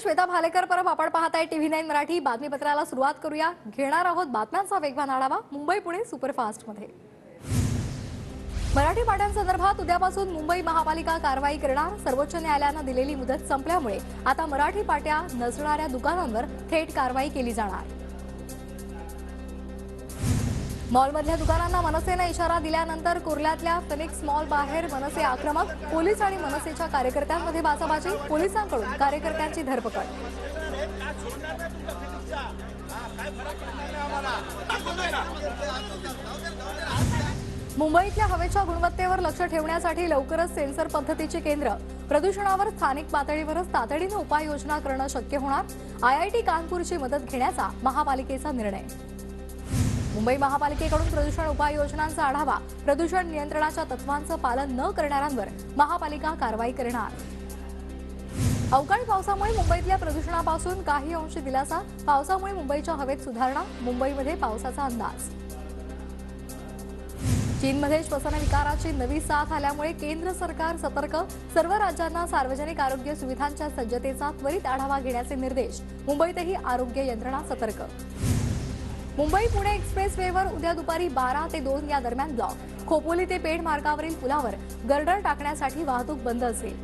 श्वेता भालेकर परब आपण पाहताय TV9 मराठी बातमीपत्राला सुरुवात करूया। घेणार आहोत बातम्यांचा वेगवान आढावा मुंबई पुणे सुपरफास्ट मध्ये। मराठी पाट्यांसंदर्भात उद्यापासून मुंबई महापालिका कारवाई करणार। सर्वोच्च न्यायालयाने दिलेली मुदत संपल्यामुळे आता मराठी पाट्या नसणाऱ्या दुकानांवर थेट कारवाई केली जाणार। मॉलमधल्या दुकानांना मनसेने इशारा दिल्यानंतर कुर्ल्यातल्या फिनिक्स मॉल बाहेर मनसे आक्रमक। पोलीस आणि मनसेच्या कार्यकर्त्यांमध्ये बाचाबाची। पोलिसांकडून कार्यकर्त्यांची धरपकड। मुंबईतल्या हवेच्या गुणवत्तेवर लक्ष ठेवण्यासाठी लवकरच सेन्सर पद्धतीचे केंद्र। प्रदूषणावर स्थानिक पातळीवरच तातडीने उपाययोजना करणं शक्य होणार। IIT कानपूरची मदत घेण्याचा महापालिकेचा निर्णय। मुंबई महापालिकेकडून प्रदूषण उपाययोजनांचा आढावा। प्रदूषण नियंत्रणाच्या तत्वांचं पालन न करणाऱ्यांवर महापालिका कारवाई करणार। अवकाळी पावसामुळे मुंबईतल्या प्रदूषणापासून काही अंशी दिलासा। पावसामुळे मुंबईच्या हवेत सुधारणा। मुंबईमध्ये पावसाचा अंदाज। चीनमध्ये श्वसन विकाराची नवी साथ आल्यामुळे केंद्र सरकार सतर्क। सर्व राज्यांना सार्वजनिक आरोग्य सुविधांच्या सज्जतेचा त्वरित आढावा घेण्याचे निर्देश। मुंबईतही आरोग्य यंत्रणा सतर्क। मुंबई पुणे एक्सप्रेसवेवर उद्या दुपारी 12 ते 2 या दरम्यान ब्लॉक। खोपोली ते पेठ मार्गावरील पुलावर गर्डर टाकण्यासाठी वाहतूक बंद असेल।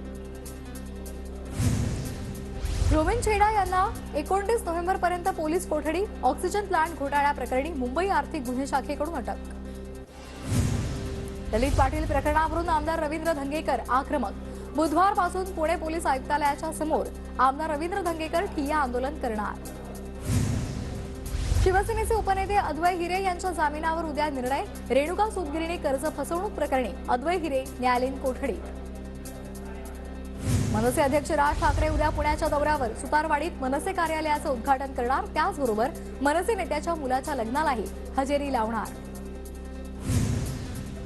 रोमिन छेडा यांना 29 नोव्हेंबरपर्यंत पोलीस कोठडी। ऑक्सिजन प्लांट घोटाळ्याप्रकरणी मुंबई आर्थिक गुन्हे शाखेकडून अटक। ललित पाटील प्रकरणावरून आमदार रवींद्र धंगेकर आक्रमक। बुधवारपासून पुणे पोलीस आयुक्तालयाच्या समोर आमदार रवींद्र धंगेकर ठिय्या आंदोलन करणार। शिवसेनेचे उपनेते अद्वै हिरे यांच्या जामिनावर उद्या निर्णय। रेणुका सूतगिरणी कर्ज फसवणूक प्रकरणी अद्वै हिरे न्यायालयीन कोठडीत। मनसे अध्यक्ष राज ठाकरे उद्या पुण्याच्या दौऱ्यावर। सुतारवाडीत मनसे कार्यालयाचं उद्घाटन करणार। त्याचबरोबर मनसे नेत्याच्या मुलाच्या लग्नालाही हजेरी लावणार।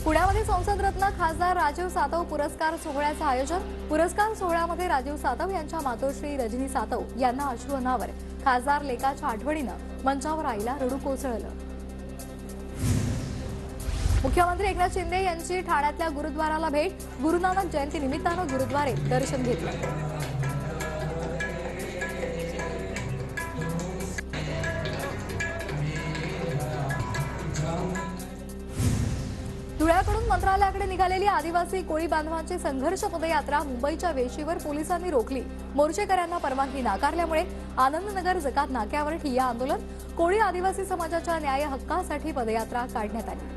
पुण्यामध्ये संसद रत्न खासदार राजीव सातव पुरस्कार सोहळ्याचं आयोजन। पुरस्कार सोहळ्यामध्ये राजीव सातव यांच्या मातोश्री रजनी सातव यांना अश्रू अनावर। खासदार लेकाच्या आठवणीनं मंचावर आईला रडू कोसळलं। मुख्यमंत्री एकनाथ शिंदे यांची ठाण्यातल्या गुरुद्वाराला भेट। गुरु नानक जयंती निमित्तानं गुरुद्वारेत दर्शन घेतलं। धुळ्याकडून मंत्रालयाकडे निघालेली आदिवासी कोळी बांधवांची संघर्ष पदयात्रा मुंबईच्या वेशीवर पोलिसांनी रोखली। मोर्चेकऱ्यांना परवानगी नाकारल्यामुळे आनंदनगर जकात नाक्यावर ठिय्या आंदोलन। कोळी आदिवासी समाजाच्या न्याय हक्कासाठी पदयात्रा काढण्यात आली।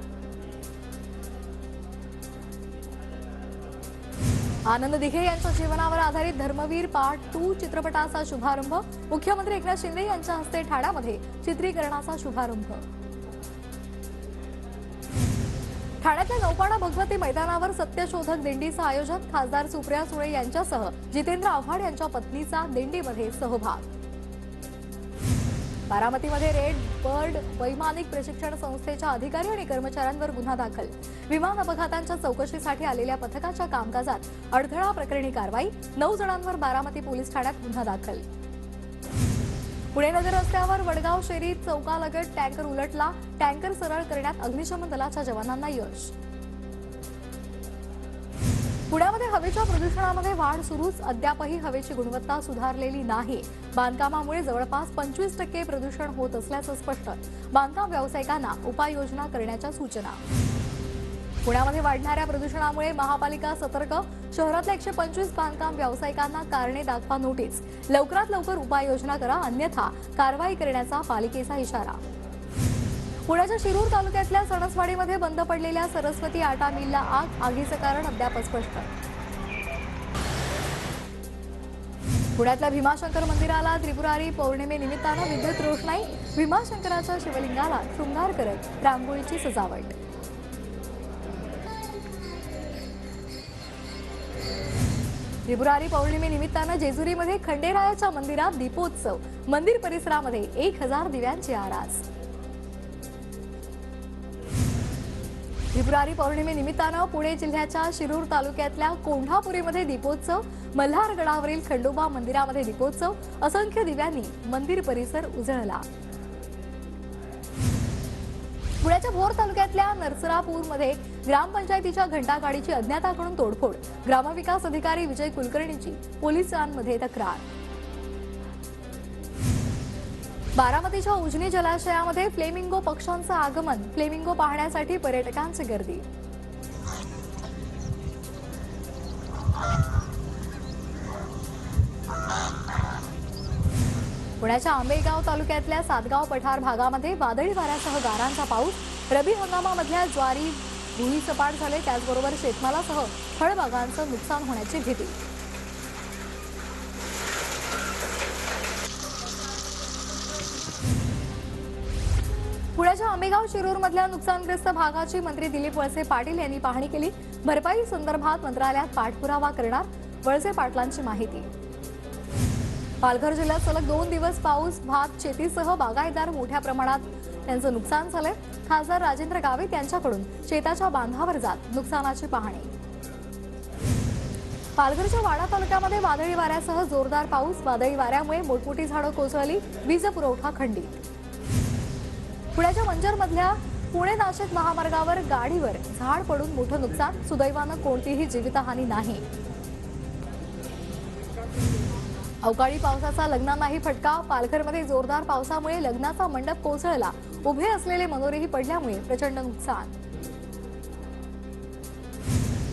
आनंद दिघे यांच्या जीवनावर आधारित धर्मवीर पार्ट 2 चित्रपटाचा शुभारंभ। मुख्यमंत्री एकनाथ शिंदे यांच्या हस्ते ठाण्यामध्ये चित्रीकरणाचा शुभारंभ। ठाण्यातल्या नौपाडा भगवती मैदानावर सत्यशोधक दिंडीचं आयोजन। खासदार सुप्रिया सुळे यांच्यासह जितेंद्र आव्हाड यांच्या पत्नीचा दिंडीमध्ये सहभाग। बारामतीमध्ये रेड बर्ड वैमानिक प्रशिक्षण संस्थेच्या अधिकारी आणि कर्मचाऱ्यांवर गुन्हा दाखल। विमान अपघातांच्या चौकशीसाठी आलेल्या पथकाच्या कामकाजात अडथळा प्रकरणी कारवाई। 9 जणांवर बारामती पोलीस ठाण्यात गुन्हा दाखल। पुणे नगर रस्त्यावर वडगाव शेरी चौकालगत टँकर उलटला। टँकर सरळ करण्यात अग्निशमन दलाच्या जवानांना यश। पुण्यामध्ये हवेच्या प्रदूषणामध्ये वाढ सुरूच। अद्यापही हवेची गुणवत्ता सुधारलेली नाही। बांधकामामुळे जवळपास 25% प्रदूषण होत असल्याचं स्पष्ट। बांधकाम व्यावसायिकांना उपाययोजना करण्याच्या सूचना। पुण्यामध्ये वाढणाऱ्या प्रदूषणामुळे महापालिका सतर्क। शहरातल्या 125 बांधकाम व्यावसायिकांना कारणे दाखवा नोटीस। लवकरात लवकर उपाययोजना करा अन्यथा कारवाई करण्याचा पालिकेचा इशारा। पुण्याच्या शिरूर तालुक्यातल्या सणसवाडीमध्ये बंद पडलेल्या सरस्वती आटा मिलला आग। आगीचं कारण अद्याप अस्पष्ट। पुण्यातल्या भीमाशंकर मंदिराला त्रिपुरारी पौर्णिमेनिमित्तानं विद्युत रोषणाई। भीमाशंकराच्या शिवलिंगाला शृंगार करत रांगोळीची सजावट। त्रिपुरारी पौर्णिमेनिमित्तानं जेजुरीमध्ये खंडेरायाच्या मंदिरात दीपोत्सव। मंदिर परिसरामध्ये 1000 दिव्यांची आरास। त्रिपुरारी पौर्णिमेनिमित्तानं पुणे जिल्ह्याच्या शिरूर तालुक्यातल्या कोंढापुरीमध्ये दीपोत्सव। मल्हारगडावरील खंडोबा मंदिरामध्ये दीपोत्सव। असंख्य दिव्यांनी मंदिर परिसर उजळला। पुण्याच्या भोर तालुक्यातल्या नरसरापूरमध्ये ग्रामपंचायतीच्या घंटागाडीची अज्ञाताकडून तोडफोड। ग्रामविकास अधिकारी विजय कुलकर्णीची पोलिसांमध्ये तक्रार। बारामतीच्या उजनी जलाशयामध्ये फ्लेमिंगो पक्ष्यांचं आगमन, फ्लेमिंगो पाहण्यासाठी पर्यटकांची गर्दी. पुण्याच्या आंबेगाव तालुक्यातल्या सातगाव पठार भागामध्ये वादळी वाऱ्यासह गारांचा पाऊस. रबी हंगामामधल्या ज्वारी भुईसपाट झाले, त्याचबरोबर शेतमालासह फळबागांचं नुकसान होण्याची भीती. पुण्याच्या आंबेगाव शिरूरमधल्या नुकसानग्रस्त भागाची मंत्री दिलीप वळसे पाटील यांनी पाहणी केली. भरपाई संदर्भात मंत्रालयात पाठपुरावा करणार, वळसे पाटलांची माहिती. पालघर जिल्ह्यात सलग 2 दिवस पाऊस, भात शेतीसह बागायतदार मोठ्या प्रमाणात त्यांचं नुकसान झालंय. खासदार राजेंद्र गावित यांच्याकडून शेताच्या बांधावर जात नुकसानाची पाहणी. पालघरच्या वाडा तालुक्यामध्ये वादळी वाऱ्यासह जोरदार पाऊस, वादळी वाऱ्यामुळे मोठमोठी झाडं कोसळली, वीज पुरवठा खंडित. पुण्याच्या मंजरमधल्या पुणे नाशिक महामार्गावर गाडीवर झाड पडून मोठं नुकसान, सुदैवानं कोणतीही जीवितहानी नाही. अवकाळी पावसाचा लग्नांनाही फटका, पालघरमध्ये जोरदार पावसामुळे लग्नाचा मंडप कोसळला, उभे असलेले मनोरेही पडल्यामुळे प्रचंड नुकसान.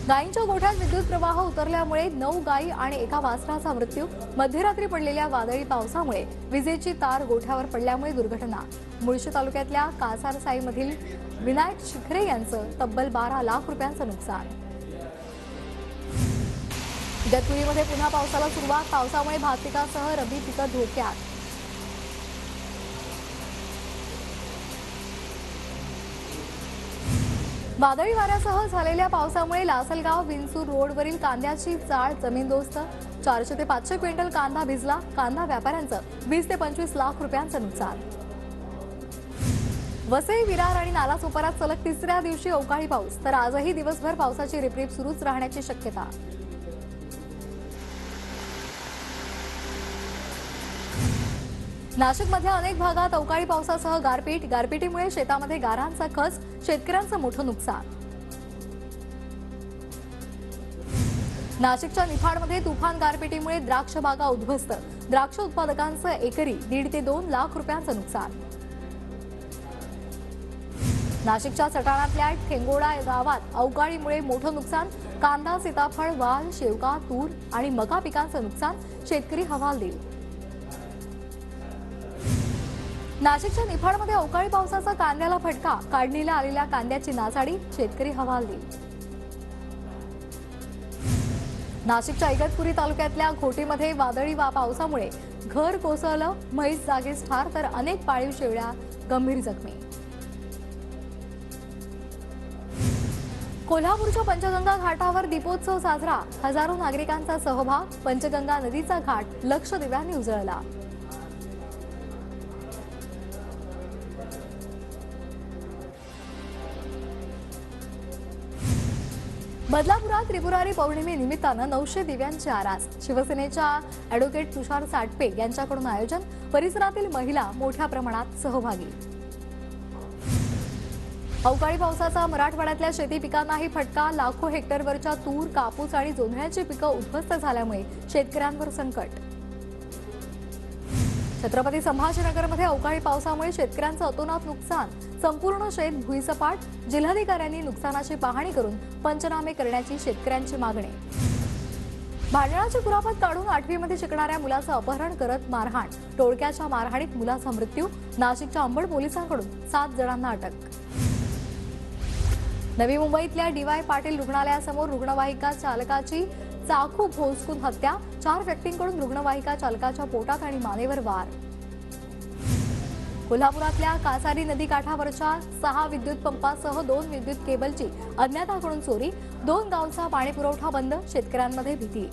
गायींच्या गोठ्यात विद्युत प्रवाह उतरल्यामुळे 9 गायी आणि 1 वासराचा मृत्यू. मध्यरात्री पडलेल्या वादळी पावसामुळे विजेची तार गोठ्यावर पडल्यामुळे दुर्घटना. मुळशी तालुक्यातल्या कासारसाईमधील विनायक शिखरे यांचं तब्बल 12 लाख रुपयांचं नुकसान. इगतपुरीमध्ये पुन्हा पावसाला सुरुवात, पावसामुळे भात पिकासह रबी पिकं धोक्यात. वादळी वाऱ्यासह झालेल्या पावसामुळे लासलगाव विंचूर रोडवरील कांद्याची चाळ जमीनदोस्त. 400 ते 500 क्विंटल कांदा भिजला. कांदा व्यापाऱ्यांचं 20 ते 25 लाख रुपयांचं नुकसान. वसई, विरार आणि नालासोपारात सलग 3ऱ्या दिवशी अवकाळी पाऊस, तर आजही दिवसभर पावसाची रिपरिप सुरूच राहण्याची शक्यता. नाशिकमधल्या अनेक भागात अवकाळी पावसासह गारपीट, गारपिटीमुळे शेतामध्ये गारांचा खच, शेतकऱ्यांचं मोठं नुकसान. नाशिकच्या निफाडमध्ये तुफान गारपिटीमुळे द्राक्ष बागा उद्ध्वस्त, द्राक्ष उत्पादकांचं एकरी 1.5 ते 2 लाख रुपयांचं नुकसान. नाशिकच्या सटाणातल्या ठेंगोडा गावात अवकाळीमुळे मोठं नुकसान, कांदा, सीताफळ, वाल, शेवगा, तूर आणि मका पिकांचं नुकसान, शेतकरी हवालदिल. नाशिकच्या निफाडमध्ये अवकाळी पावसाचा कांद्याला फटका, काढणीला आलेल्या कांद्याची नासाडी, शेतकरी हवालदिल. नाशिकच्या इगतपुरी तालुक्यातल्या घोटीमध्ये वादळी पावसामुळे घर कोसळलं, म्हैस जागीच ठार, तर अनेक पाळीव शेळ्या गंभीर जखमी. कोल्हापूरच्या पंचगंगा घाटावर दीपोत्सव साजरा, हजारो नागरिकांचा सहभाग, पंचगंगा नदीचा घाट लक्ष दिव्यांनी उजळला. बदलापुरात त्रिपुरारी पौर्णिमेनिमित्तानं 900 दिव्यांची आरास. शिवसेनेच्या ॲडव्होकेट तुषार साटपे यांच्याकडून आयोजन, परिसरातील महिला मोठ्या प्रमाणात सहभागी. अवकाळी पावसाचा मराठवाड्यातल्या शेती पिकांनाही फटका, लाखो हेक्टरवरच्या तूर, कापूस आणि जोंधळ्याची पिकं उद्ध्वस्त झाल्यामुळे शेतकऱ्यांवर संकट. छत्रपती संभाजीनगरमध्ये अवकाळी पावसामुळे शेतकऱ्यांचं अतोनात नुकसान, संपूर्ण शेत भुईसपाट. जिल्हाधिकाऱ्यांनी नुकसानाची पाहणी करून पंचनामे करण्याची शेतकऱ्यांची मागणी. भांडणाची कुरापत काढून 8वीमध्ये शिकणाऱ्या मुलाचं अपहरण करत मारहाण, टोळक्याच्या मारहाणीत मुलाचा मृत्यू. नाशिकच्या अंबड पोलिसांकडून 7 जणांना अटक. नवी मुंबईतल्या डी.वाय. पाटील रुग्णालयासमोर रुग्णवाहिका चालकाची चाकू भोसकून हत्या, 4 व्यक्तींकडून रुग्णवाहिका चालकाच्या पोटात आणि मानेवर वार. कोल्हापुरातल्या कासारी नदी काठावरच्या 6 विद्युत पंपासह 2 विद्युत केबलची अज्ञाताकडून चोरी, 2 गावचा पाणीपुरवठा बंद, शेतकऱ्यांमध्ये भीती.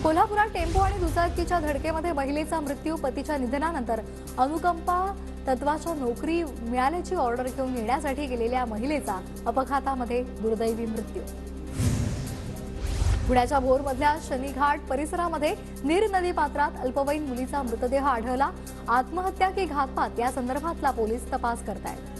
कोल्हापुरात टेम्पो आणि दुचाकीच्या धडकेमध्ये महिलेचा मृत्यू, पतीच्या निधनानंतर अनुकंपा तत्वाच्या नोकरी मिळाल्याची ऑर्डर घेऊन येण्यासाठी गेलेल्या महिलेचा अपघातामध्ये दुर्दैवी मृत्यू. पुण्याच्या भोरमधल्या शनीघाट परिसरामध्ये नीर नदी पात्रात अल्पवयीन मुलीचा मृतदेह आढळला. आत्महत्या की घातपात या संदर्भातला पोलीस तपास करतायत.